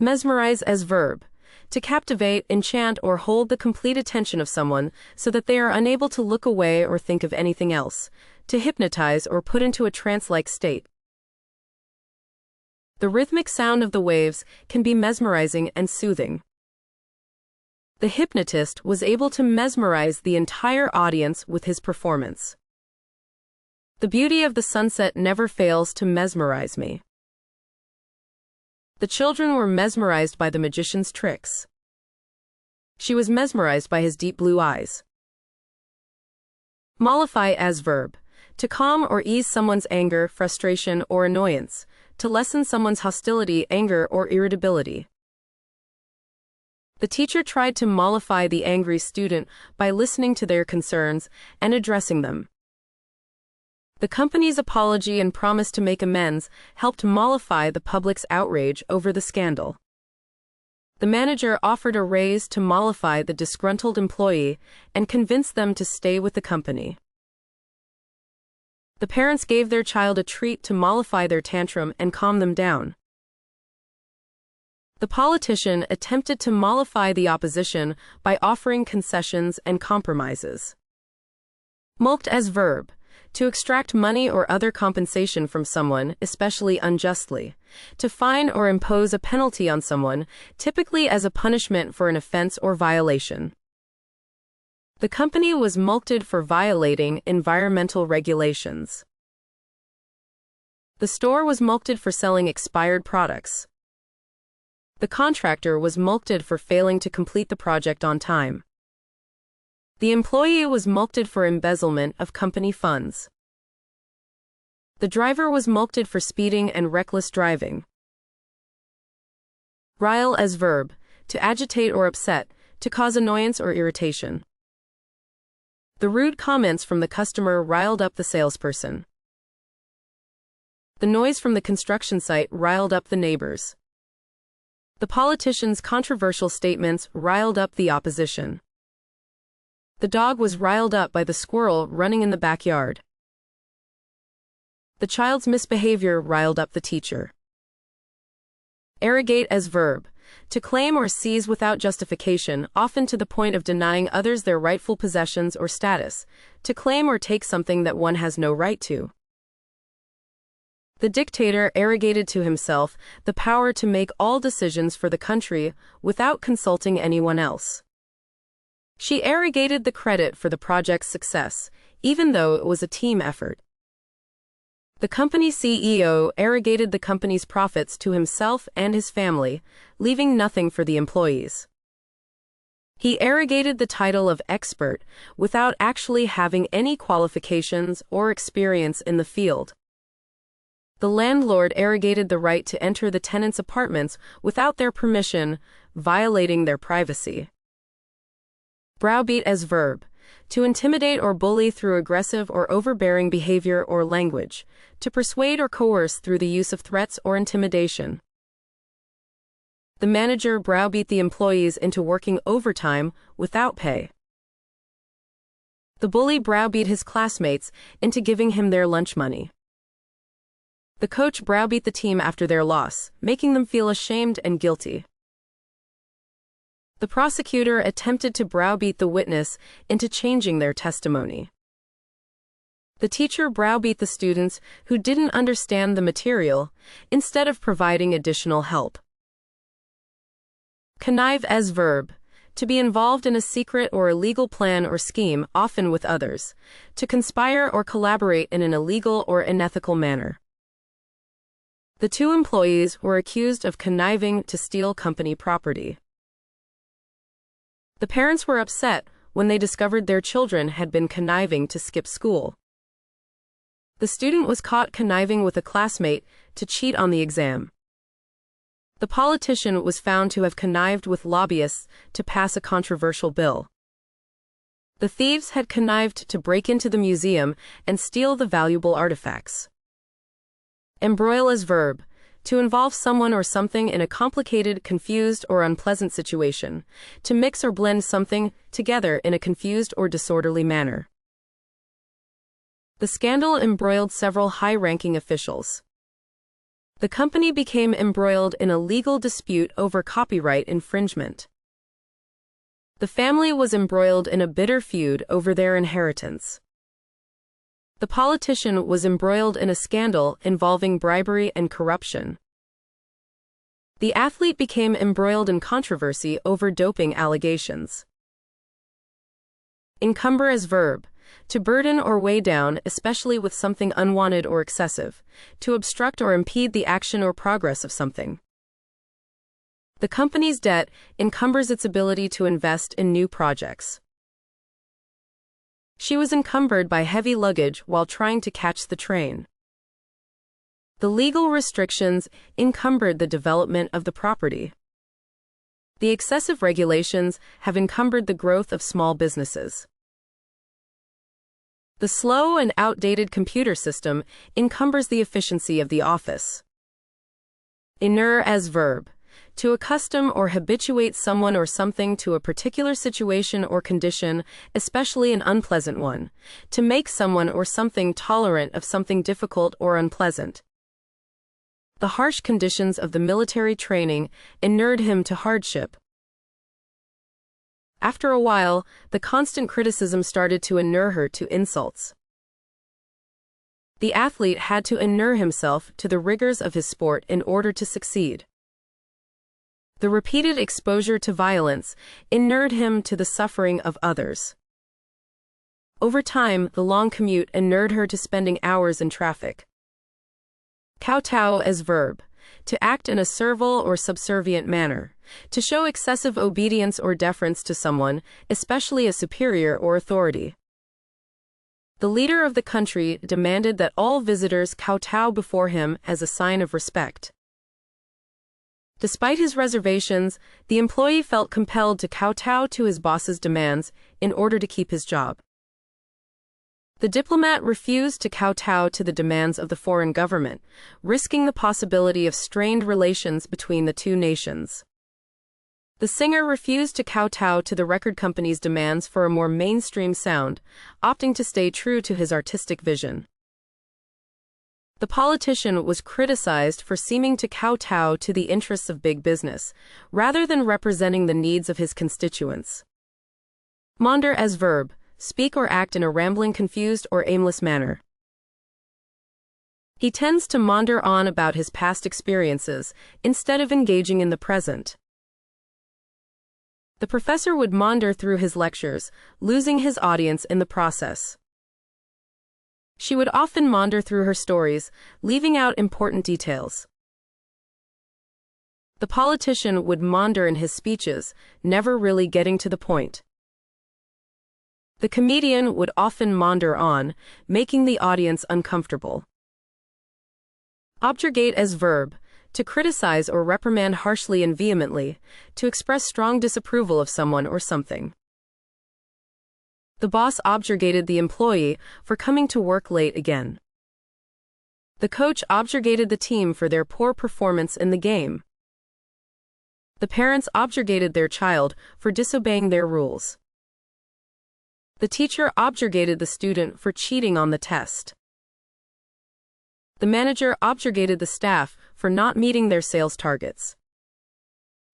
Mesmerize as verb. To captivate, enchant, or hold the complete attention of someone so that they are unable to look away or think of anything else. To hypnotize or put into a trance-like state. The rhythmic sound of the waves can be mesmerizing and soothing. The hypnotist was able to mesmerize the entire audience with his performance. The beauty of the sunset never fails to mesmerize me. The children were mesmerized by the magician's tricks. She was mesmerized by his deep blue eyes. Mollify as verb. To calm or ease someone's anger, frustration, or annoyance. To lessen someone's hostility, anger, or irritability. The teacher tried to mollify the angry student by listening to their concerns and addressing them. The company's apology and promise to make amends helped mollify the public's outrage over the scandal. The manager offered a raise to mollify the disgruntled employee and convince them to stay with the company. The parents gave their child a treat to mollify their tantrum and calm them down. The politician attempted to mollify the opposition by offering concessions and compromises. Mulct as verb. To extract money or other compensation from someone, especially unjustly. To fine or impose a penalty on someone, typically as a punishment for an offense or violation. The company was mulcted for violating environmental regulations. The store was mulcted for selling expired products. The contractor was mulcted for failing to complete the project on time. The employee was mulcted for embezzlement of company funds. The driver was mulcted for speeding and reckless driving. Rile as verb. To agitate or upset, to cause annoyance or irritation. The rude comments from the customer riled up the salesperson. The noise from the construction site riled up the neighbors. The politician's controversial statements riled up the opposition. The dog was riled up by the squirrel running in the backyard. The child's misbehavior riled up the teacher. Arrogate as verb. To claim or seize without justification, often to the point of denying others their rightful possessions or status. To claim or take something that one has no right to. The dictator arrogated to himself the power to make all decisions for the country without consulting anyone else. She arrogated the credit for the project's success, even though it was a team effort. The company CEO arrogated the company's profits to himself and his family, leaving nothing for the employees. He arrogated the title of expert without actually having any qualifications or experience in the field. The landlord arrogated the right to enter the tenants' apartments without their permission, violating their privacy. Browbeat as verb. To intimidate or bully through aggressive or overbearing behavior or language. To persuade or coerce through the use of threats or intimidation. The manager browbeat the employees into working overtime without pay. The bully browbeat his classmates into giving him their lunch money. The coach browbeat the team after their loss, making them feel ashamed and guilty. The prosecutor attempted to browbeat the witness into changing their testimony. The teacher browbeat the students who didn't understand the material, instead of providing additional help. Connive as verb. To be involved in a secret or illegal plan or scheme, often with others. To conspire or collaborate in an illegal or unethical manner. The two employees were accused of conniving to steal company property. The parents were upset when they discovered their children had been conniving to skip school. The student was caught conniving with a classmate to cheat on the exam. The politician was found to have connived with lobbyists to pass a controversial bill. The thieves had connived to break into the museum and steal the valuable artifacts. Embroil as verb. To involve someone or something in a complicated, confused, or unpleasant situation. To mix or blend something together in a confused or disorderly manner. The scandal embroiled several high-ranking officials. The company became embroiled in a legal dispute over copyright infringement. The family was embroiled in a bitter feud over their inheritance. The politician was embroiled in a scandal involving bribery and corruption. The athlete became embroiled in controversy over doping allegations. Encumber as verb. To burden or weigh down, especially with something unwanted or excessive. To obstruct or impede the action or progress of something. The company's debt encumbers its ability to invest in new projects. She was encumbered by heavy luggage while trying to catch the train. The legal restrictions encumbered the development of the property. The excessive regulations have encumbered the growth of small businesses. The slow and outdated computer system encumbers the efficiency of the office. Inure as verb. To accustom or habituate someone or something to a particular situation or condition, especially an unpleasant one. To make someone or something tolerant of something difficult or unpleasant. The harsh conditions of the military training inured him to hardship. After a while, the constant criticism started to inure her to insults. The athlete had to inure himself to the rigors of his sport in order to succeed. The repeated exposure to violence inured him to the suffering of others. Over time, the long commute inured her to spending hours in traffic. Kowtow as verb. To act in a servile or subservient manner. To show excessive obedience or deference to someone, especially a superior or authority. The leader of the country demanded that all visitors kowtow before him as a sign of respect. Despite his reservations, the employee felt compelled to kowtow to his boss's demands in order to keep his job. The diplomat refused to kowtow to the demands of the foreign government, risking the possibility of strained relations between the two nations. The singer refused to kowtow to the record company's demands for a more mainstream sound, opting to stay true to his artistic vision. The politician was criticized for seeming to kowtow to the interests of big business, rather than representing the needs of his constituents. Maunder as verb. Speak or act in a rambling, confused, or aimless manner. He tends to maunder on about his past experiences, instead of engaging in the present. The professor would maunder through his lectures, losing his audience in the process. She would often maunder through her stories, leaving out important details. The politician would maunder in his speeches, never really getting to the point. The comedian would often maunder on, making the audience uncomfortable. Objurgate as verb. To criticize or reprimand harshly and vehemently, to express strong disapproval of someone or something. The boss objurgated the employee for coming to work late again. The coach objurgated the team for their poor performance in the game. The parents objurgated their child for disobeying their rules. The teacher objurgated the student for cheating on the test. The manager objurgated the staff for not meeting their sales targets.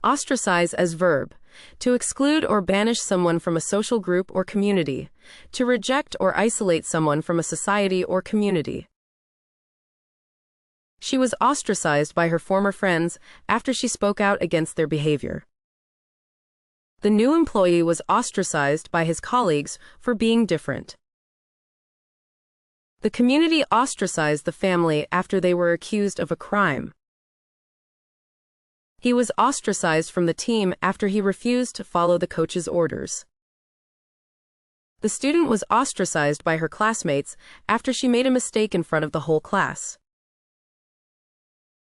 Ostracize as verb. To exclude or banish someone from a social group or community. To reject or isolate someone from a society or community. She was ostracized by her former friends after she spoke out against their behavior. The new employee was ostracized by his colleagues for being different. The community ostracized the family after they were accused of a crime. He was ostracized from the team after he refused to follow the coach's orders. The student was ostracized by her classmates after she made a mistake in front of the whole class.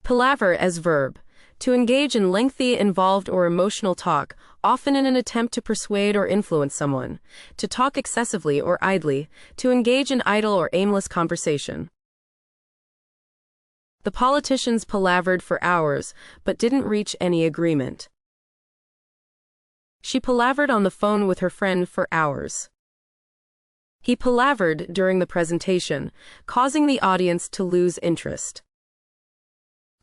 Palaver as verb. To engage in lengthy, involved, or emotional talk, often in an attempt to persuade or influence someone. To talk excessively or idly. To engage in idle or aimless conversation. The politicians palavered for hours, but didn't reach any agreement. She palavered on the phone with her friend for hours. He palavered during the presentation, causing the audience to lose interest.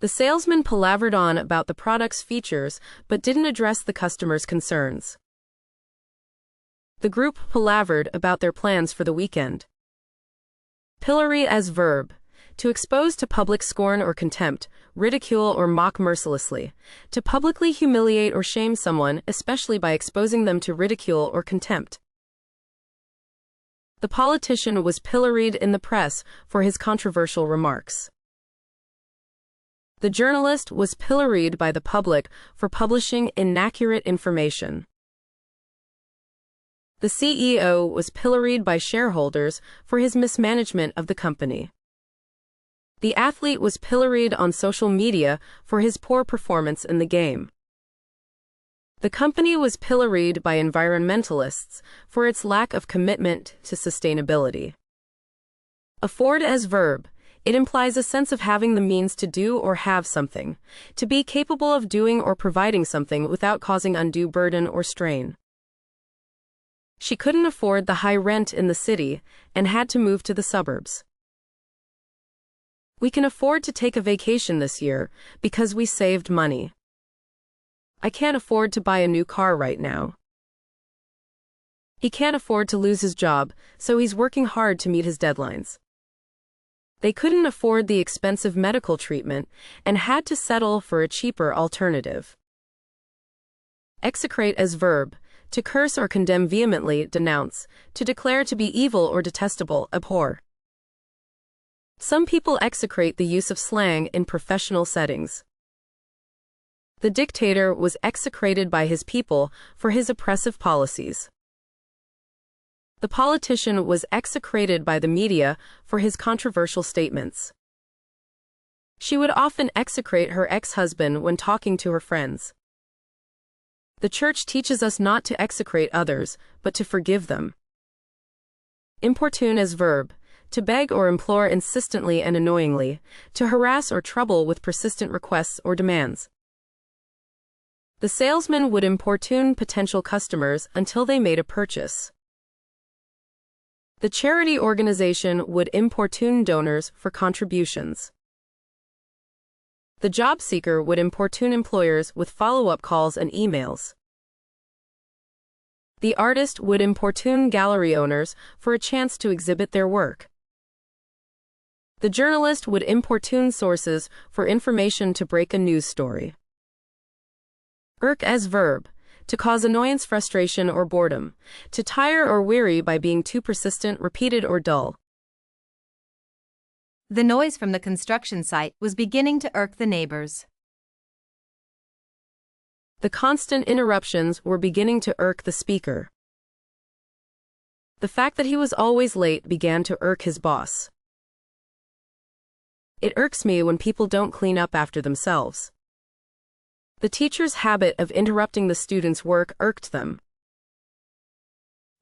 The salesman palavered on about the product's features but didn't address the customer's concerns. The group palavered about their plans for the weekend. Pillory as verb. To expose to public scorn or contempt, ridicule or mock mercilessly. To publicly humiliate or shame someone, especially by exposing them to ridicule or contempt. The politician was pilloried in the press for his controversial remarks. The journalist was pilloried by the public for publishing inaccurate information. The CEO was pilloried by shareholders for his mismanagement of the company. The athlete was pilloried on social media for his poor performance in the game. The company was pilloried by environmentalists for its lack of commitment to sustainability. Afford as verb. It implies a sense of having the means to do or have something, to be capable of doing or providing something without causing undue burden or strain. She couldn't afford the high rent in the city and had to move to the suburbs. We can afford to take a vacation this year because we saved money. I can't afford to buy a new car right now. He can't afford to lose his job, so he's working hard to meet his deadlines. They couldn't afford the expensive medical treatment and had to settle for a cheaper alternative. Execrate as verb. To curse or condemn vehemently, denounce, to declare to be evil or detestable, abhor. Some people execrate the use of slang in professional settings. The dictator was execrated by his people for his oppressive policies. The politician was execrated by the media for his controversial statements. She would often execrate her ex-husband when talking to her friends. The church teaches us not to execrate others, but to forgive them. Importune as verb. To beg or implore insistently and annoyingly, to harass or trouble with persistent requests or demands. The salesman would importune potential customers until they made a purchase. The charity organization would importune donors for contributions. The job seeker would importune employers with follow-up calls and emails. The artist would importune gallery owners for a chance to exhibit their work. The journalist would importune sources for information to break a news story. Irk as verb. To cause annoyance, frustration, or boredom. To tire or weary by being too persistent, repeated, or dull. The noise from the construction site was beginning to irk the neighbors. The constant interruptions were beginning to irk the speaker. The fact that he was always late began to irk his boss. It irks me when people don't clean up after themselves. The teacher's habit of interrupting the students' work irked them.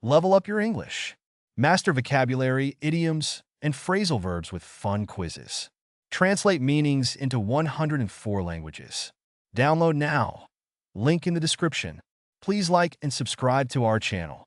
Level up your English. Master vocabulary, idioms, and phrasal verbs with fun quizzes. Translate meanings into 104 languages. Download now. Link in the description. Please like and subscribe to our channel.